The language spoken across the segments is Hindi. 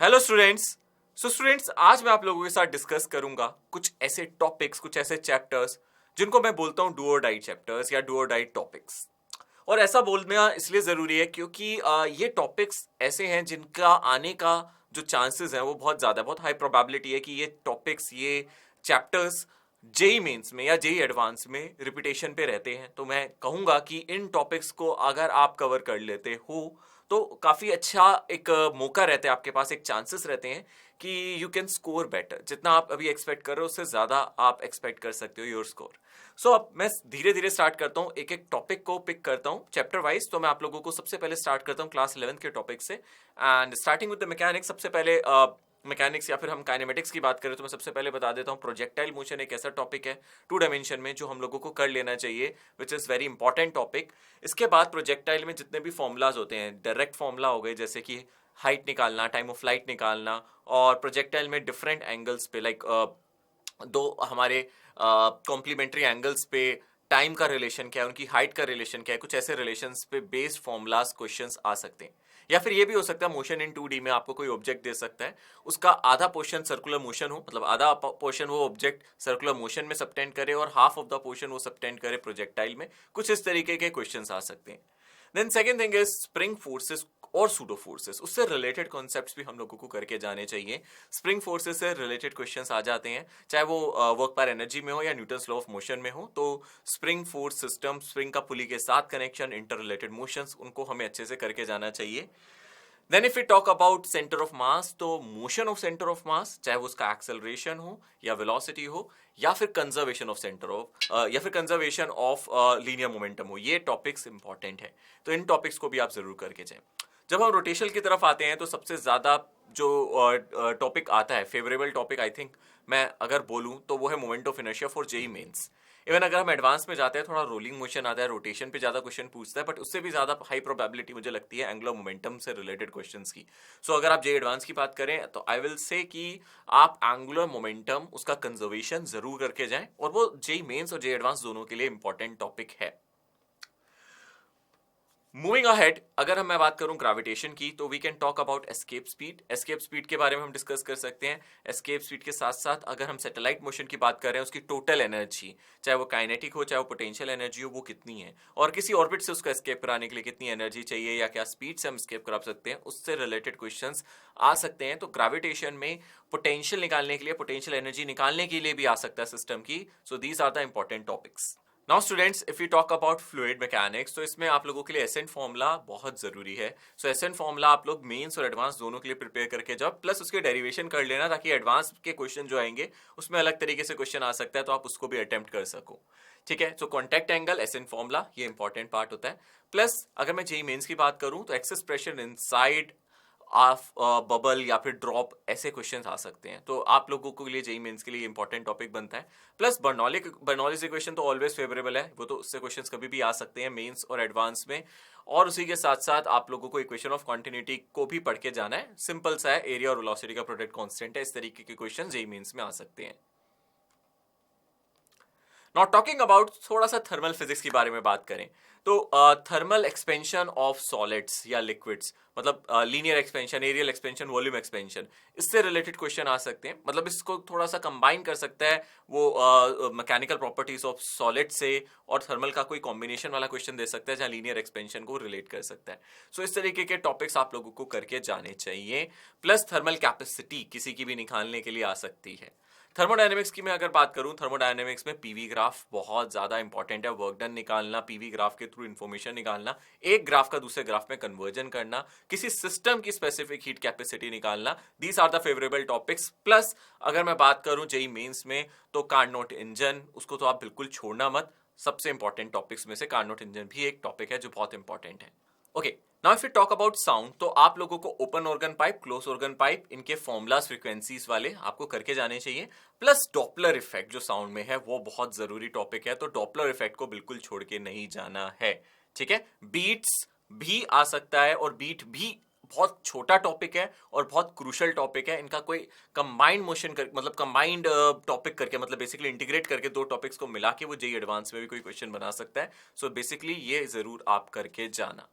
Hello students. स्टूडेंट्स, आज मैं आप लोगों के साथ डिस्कस करूंगा कुछ ऐसे टॉपिक्स, कुछ ऐसे चैप्टर्स जिनको मैं बोलता हूं डू और डाई चैप्टर्स या डू और डाई टॉपिक्स। और ऐसा बोलना इसलिए ज़रूरी है क्योंकि ये टॉपिक्स ऐसे हैं जिनका आने का जो चांसेस हैं वो बहुत ज़्यादा, बहुत हाई प्रोबेबिलिटी है कि ये टॉपिक्स, ये चैप्टर्स जेई मेंस में या जेई एडवांस में रिपीटेशन पे रहते हैं। तो मैं कहूँगा कि इन टॉपिक्स को अगर आप कवर कर लेते हो तो काफ़ी अच्छा एक मौका रहता है आपके पास, एक चांसेस रहते हैं कि यू कैन स्कोर बेटर। जितना आप अभी एक्सपेक्ट कर रहे हो उससे ज़्यादा आप एक्सपेक्ट कर सकते हो योर स्कोर। सो अब मैं धीरे धीरे स्टार्ट करता हूँ, एक एक टॉपिक को पिक करता हूँ चैप्टर वाइज। तो मैं आप लोगों को सबसे पहले स्टार्ट करता हूँ क्लास 11 के टॉपिक से, and starting with the mechanics. सबसे पहले मैकेनिक्स या फिर हम काइनेमेटिक्स की बात करें तो मैं सबसे पहले बता देता हूँ प्रोजेक्टाइल मोशन एक ऐसा टॉपिक है 2 डायमेंशन में जो हम लोगों को कर लेना चाहिए, which is very important topic. इसके बाद प्रोजेक्टाइल में जितने भी फॉर्मूलाज होते हैं, डायरेक्ट फॉर्मूला हो गए जैसे कि हाइट निकालना, टाइम ऑफ फ्लाइट निकालना, और प्रोजेक्टाइल में डिफरेंट एंगल्स पे लाइक दो हमारे कॉम्प्लीमेंट्री एंगल्स पे टाइम का रिलेशन क्या है, उनकी हाइट का रिलेशन क्या है, कुछ ऐसे रिलेशंस पे बेस्ड फॉर्मूलाज क्वेश्चंस आ सकते हैं। या फिर ये भी हो सकता है मोशन इन 2D में आपको कोई ऑब्जेक्ट दे सकता है, उसका आधा पोर्शन सर्कुलर मोशन हो, मतलब आधा पोर्शन वो ऑब्जेक्ट सर्कुलर मोशन में सबटेंड करे और हाफ ऑफ द पोर्शन वो सबटेंड करे प्रोजेक्टाइल में। कुछ इस तरीके के क्वेश्चंस आ सकते हैं। Then second thing is spring forces और सूडो फोर्सेस, उससे रिलेटेड कॉन्सेप्ट्स भी हम लोगों को करके जाने चाहिए। स्प्रिंग फोर्सेस से रिलेटेड क्वेश्चंस आ जाते हैं, चाहे वो वर्क पर एनर्जी में हो या न्यूटन्स लॉ ऑफ मोशन में हो। तो स्प्रिंग फोर्स सिस्टम, स्प्रिंग का पुली के साथ कनेक्शन, इंटर रिलेटेड मोशंस, उनको हमें अच्छे से करके जाना चाहिए। Then if we talk about centre of mass, तो motion of centre of mass, चाहे वो उसका एक्सेलरेशन हो या वेलोसिटी हो या फिर कंजर्वेशन ऑफ सेंटर ऑफ या फिर कंजर्वेशन ऑफ लीनियर मोमेंटम हो, ये टॉपिक्स इंपॉर्टेंट है। तो इन टॉपिक्स को भी आप जरूर करके जाएं। जब हम रोटेशन की तरफ आते हैं तो सबसे ज्यादा जो टॉपिक आता है, फेवरेबल टॉपिक आई थिंक मैं अगर बोलूं तो वो है moment of inertia for JEE Mains. Even अगर हम एडवांस में जाते हैं थोड़ा रोलिंग मोशन आता है, रोटेशन पे ज्यादा क्वेश्चन पूछता है, बट उससे भी ज्यादा हाई प्रोबेबिलिटी मुझे लगती है एंगुलर मोमेंटम से रिलेटेड क्वेश्चंस की। सो अगर आप जे एडवांस की बात करें तो आई विल से कि आप एंगुलर मोमेंटम, उसका कंजर्वेशन जरूर करके जाएं, और वो जे मेंस और जे एडवांस दोनों के लिए इंपॉर्टेंट टॉपिक है। मूविंग अहेड, अगर मैं बात करूं ग्रेविटेशन की तो we can talk about escape speed. Escape speed के बारे में हम डिस्कस कर सकते हैं। एस्केप स्पीड के साथ साथ अगर हम सैटेलाइट मोशन की बात कर रहे हैं, उसकी टोटल एनर्जी, चाहे वो काइनेटिक हो चाहे वो पोटेंशियल एनर्जी हो, वो कितनी है, और किसी ऑर्बिट से उसको एस्केप कराने के लिए कितनी एनर्जी चाहिए या क्या स्पीड से हम एस्केप करा सकते हैं, उससे रिलेटेड क्वेश्चंस आ सकते हैं। तो ग्रेविटेशन में पोटेंशियल निकालने के लिए, पोटेंशियल एनर्जी निकालने के लिए भी आ सकता है सिस्टम की। So these are the important topics. Now students, if you talk about fluid mechanics, तो इसमें आप लोगों के लिए एसेंट फॉर्मूला बहुत जरूरी है। सो एसेंट फॉर्मूला आप लोग मेंस और एडवांस दोनों के लिए प्रिपेयर करके जाओ, प्लस उसके डेरिवेशन कर लेना, ताकि एडवांस के क्वेश्चन जो आएंगे उसमें अलग तरीके से क्वेश्चन आ सकता है, तो आप उसको भी अटेम्प्ट कर सको। ठीक है, सो कॉन्टैक्ट एंगल, एसेंट फॉर्मूला, ये इंपॉर्टेंट पार्ट होता है। प्लस अगर मैं जेई मेंस की बात करूं तो excess pressure inside of bubble या फिर ड्रॉप, ऐसे क्वेश्चंस आ सकते हैं। तो आप लोगों के लिए जेई मेंस के लिए इंपॉर्टेंट टॉपिक बनता है। प्लस बर्नौलीज इक्वेशन तो ऑलवेज फेवरेबल है, वो तो उससे क्वेश्चंस कभी भी आ सकते हैं मेंस और एडवांस में। और उसी के साथ साथ आप लोगों को इक्वेशन ऑफ कॉन्टिन्यूटी को भी पढ़ के जाना है। सिंपल सा है, एरिया और वेलोसिटी का प्रोडक्ट कांस्टेंट है, इस तरीके के क्वेश्चन जेई मेंस में आ सकते हैं। नॉट टॉकिंग अबाउट, थोड़ा सा थर्मल फिजिक्स के बारे में बात करें तो थर्मल एक्सपेंशन ऑफ सॉलिड्स या लिक्विड्स, मतलब linear expansion, aerial expansion, volume expansion, इससे रिलेटेड क्वेश्चन आ सकते हैं। मतलब इसको थोड़ा सा कंबाइन कर सकता है वो मैकेनिकल प्रॉपर्टीज ऑफ सॉलिड से, और थर्मल का कोई कॉम्बिनेशन वाला क्वेश्चन दे सकता है जहां लीनियर एक्सपेंशन को रिलेट कर सकता है। सो इस तरीके के टॉपिक्स आप लोगों को करके जाने चाहिए। प्लस थर्मल कैपेसिटी किसी की भी निकालने के लिए आ सकती है। थर्मोडायनेमिक्स की मैं अगर बात करूं, थर्मोडायनेमिक्स में पीवी ग्राफ बहुत ज्यादा इंपॉर्टेंट है। वर्क डन निकालना, पीवी ग्राफ के थ्रू इंफॉर्मेशन निकालना, एक ग्राफ का दूसरे ग्राफ में कन्वर्जन करना, किसी सिस्टम की स्पेसिफिक हीट कैपेसिटी निकालना, these are the favourable topics. Plus अगर मैं बात करूं जेई मेंस में तो कार्नोट इंजन, उसको तो आप बिल्कुल छोड़ना मत। सबसे इंपॉर्टेंट टॉपिक्स में से कार्नोट इंजन भी एक टॉपिक है जो बहुत इंपॉर्टेंट है। Okay, now if you talk about sound, तो आप लोगों को open organ pipe, close organ pipe, इनके फॉर्मुलाज, फ्रीक्वेंसीज वाले आपको करके जाने चाहिए। प्लस डॉपलर इफेक्ट जो साउंड में है वो बहुत जरूरी टॉपिक है, तो डॉपलर इफेक्ट को बिल्कुल छोड़ के नहीं जाना है। ठीक है, बीट्स भी आ सकता है, और बीट भी बहुत छोटा टॉपिक है और बहुत क्रूशल टॉपिक है। इनका कोई कंबाइंड मोशन कर, मतलब कंबाइंड टॉपिक करके, मतलब बेसिकली इंटीग्रेट करके दो टॉपिक्स को मिला के वो जेई एडवांस में भी कोई क्वेश्चन बना सकता है। सो बेसिकली ये जरूर आप करके जाना।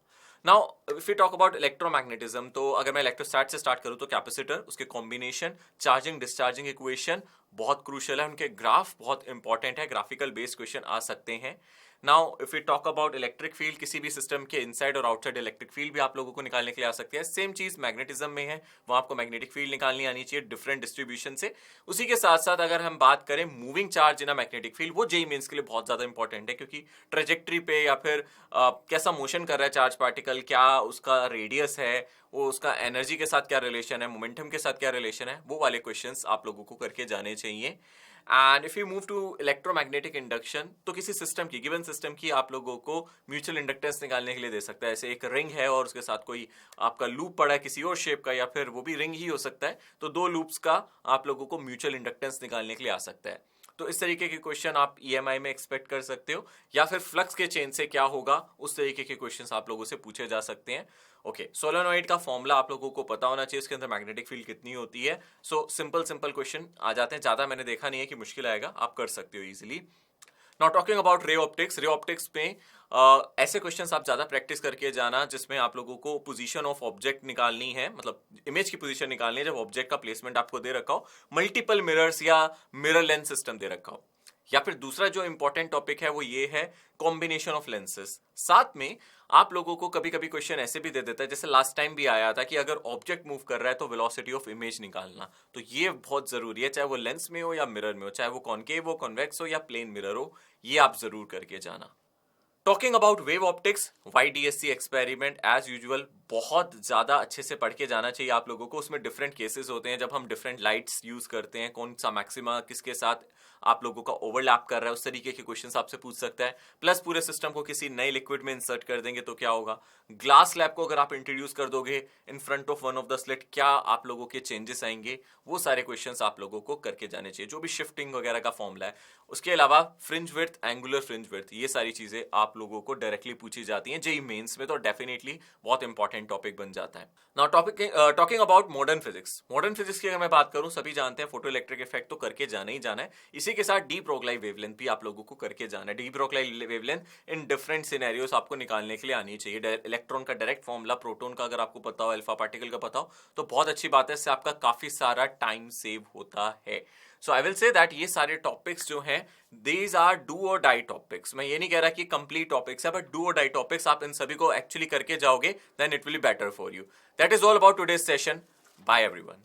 Now if you talk about electromagnetism, तो अगर मैं इलेक्ट्रोस्टैट से स्टार्ट करूं तो कैपेसिटर, उसके कॉम्बिनेशन, चार्जिंग डिस्चार्जिंग इक्वेशन बहुत क्रूशियल है, उनके ग्राफ बहुत इंपॉर्टेंट है, ग्राफिकल बेस्ड क्वेश्चन आ सकते हैं। Now if you talk about electric field, किसी भी सिस्टम के इनसाइड और आउटसाइड इलेक्ट्रिक फील्ड भी आप लोगों को निकालने के लिए आ सकती है। सेम चीज मैग्नेटिज्म में है, वहां आपको मैग्नेटिक फील्ड निकालनी आनी चाहिए डिफरेंट डिस्ट्रीब्यूशन से। उसी के साथ साथ अगर हम बात करें moving charge in a magnetic field, वो जेईई मेंस के लिए बहुत ज्यादा इंपॉर्टेंट है, क्योंकि ट्रेजेक्ट्री पे या फिर कैसा मोशन कर रहा है चार्ज पार्टिकल, क्या उसका रेडियस है, वो उसका एनर्जी के साथ क्या रिलेशन है, मोमेंटम के साथ क्या रिलेशन है, वो वाले क्वेश्चंस आप लोगों को करके जाने चाहिए। And if you move to electromagnetic induction, तो किसी सिस्टम की, गिवन सिस्टम की, आप लोगों को म्यूचुअल इंडक्टेंस निकालने के लिए दे सकता है। ऐसे एक रिंग है और उसके साथ कोई आपका लूप पड़ा है किसी और शेप का, या फिर वो भी रिंग ही हो सकता है, तो दो लूप्स का आप लोगों को म्यूचुअल इंडक्टेंस निकालने के लिए आ सकता है। तो इस तरीके के क्वेश्चन आप ईएमआई में एक्सपेक्ट कर सकते हो, या फिर फ्लक्स के चेंज से क्या होगा, उस तरीके के क्वेश्चंस आप लोगों से पूछे जा सकते हैं। ओके, सोलेनॉइड का फॉर्मूला आप लोगों को पता होना चाहिए, इसके अंदर मैग्नेटिक फील्ड कितनी होती है। सो सिंपल सिंपल क्वेश्चन आ जाते हैं, ज्यादा मैंने देखा नहीं है कि मुश्किल आएगा, आप कर सकते हो easily. Now talking about ray optics, ray optics में ऐसे क्वेश्चंस आप ज्यादा प्रैक्टिस करके जाना जिसमें आप लोगों को पोजीशन ऑफ ऑब्जेक्ट निकालनी है, मतलब इमेज की पोजीशन निकालनी है जब ऑब्जेक्ट का प्लेसमेंट आपको दे रखा हो, मल्टीपल मिरर्स या मिरर लेंस सिस्टम दे रखा हो। या फिर दूसरा जो इंपॉर्टेंट टॉपिक है वो ये है कॉम्बिनेशन ऑफ लेंसेज। साथ में आप लोगों को कभी कभी क्वेश्चन ऐसे भी दे देता है, जैसे लास्ट टाइम भी आया था कि अगर ऑब्जेक्ट मूव कर रहा है तो वेलोसिटी ऑफ इमेज निकालना, तो ये बहुत जरूरी है, चाहे वो लेंस में हो या मिरर में हो, चाहे वो कॉनकेव हो, कॉन्वेक्स हो या प्लेन मिरर हो, ये आप जरूर करके जाना। Talking about wave optics, YDSC experiment as usual बहुत ज्यादा अच्छे से पढ़ के जाना चाहिए आप लोगों को। उसमें डिफरेंट केसेस होते हैं, जब हम डिफरेंट लाइट्स यूज करते हैं, कौन सा मैक्सिमा किसके साथ आप लोगों का ओवरलैप कर रहा है, उस तरीके के क्वेश्चंस आपसे पूछ सकता है। प्लस पूरे सिस्टम को किसी नए लिक्विड में इंसर्ट कर देंगे तो क्या होगा, ग्लास स्लैब को अगर आप इंट्रोड्यूस कर दोगे in front of one of the slit, क्या आप लोगों के चेंजेस आएंगे, वो सारे क्वेश्चंस आप लोगों को करके जाने चाहिए, जो भी शिफ्टिंग वगैरह का फॉर्मूला है। उसके अलावा fringe width, angular fringe width, ये सारी चीजें आप लोगों को डायरेक्टली पूछी जाती हैं जेईई मेंस में, तो डेफिनेटली बहुत इंपॉर्टेंट टॉपिक बन जाता है। Now talking about modern physics, modern physics की अगर मैं बात करूं, सभी जानते हैं फोटो इलेक्ट्रिक इफेक्ट तो करके जाना ही जाना है। इसी के साथ डी ब्रोगली वेवलेंथ भी आप लोगों को करके जाना है। De Broglie wavelength in different scenarios आपको निकालने के लिए आनी चाहिए। इलेक्ट्रॉन का डायरेक्ट फॉर्मूला, प्रोटॉन का अगर आपको पता हो, अल्फा पार्टिकल का पता हो, तो बहुत अच्छी बात है, इससे आपका काफी सारा टाइम सेव होता है। सो आई विल से दैट ये सारे टॉपिक्स जो हैं, these are do or die topics. मैं ये नहीं कह रहा कि कंप्लीट टॉपिक्स है, but do or die topics, आप इन सभी को एक्चुअली करके जाओगे, then it will be better for you. That is all about today's session. Bye everyone.